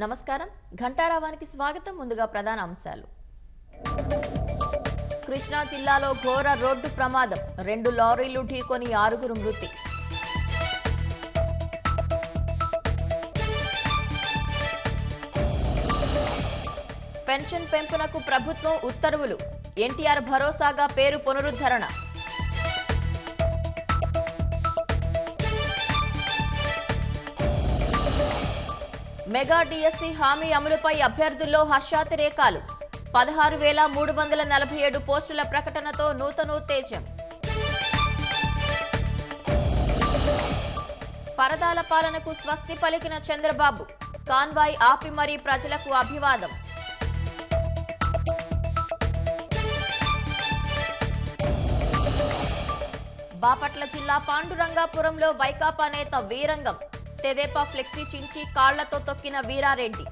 నమస్కారం ఘంటారావానికి స్వాగతం. ముందుగా ప్రధాన అంశాలు. కృష్ణా జిల్లాలో ఘోర రోడ్డు ప్రమాదం, 2 లారీలు ఢీకొని 6 మృతి. పెన్షన్ పెంపునకు ప్రభుత్వం ఉత్తర్వులు, ఎన్టీఆర్ భరోసాగా పేరు పునరుద్ధరణ. మెగా డిఎస్సి హామీ అమలుపై అభ్యర్థుల్లో హర్షాతిరేకాలు, 16,347 పోస్టుల ప్రకటనతో నూతనోత్తేజం. పరదాల పాలనకు స్వస్తి పలికిన చంద్రబాబు, కాన్వాయ్ ఆపి మరీ ప్రజలకు అభివాదం. బాపట్ల జిల్లా పాండురంగాపురంలో వైకాపా నేత వీరంగం, తెదేపా ఫ్లెక్సీ చించి కాళ్లతో తొక్కిన వీరారెడ్డి.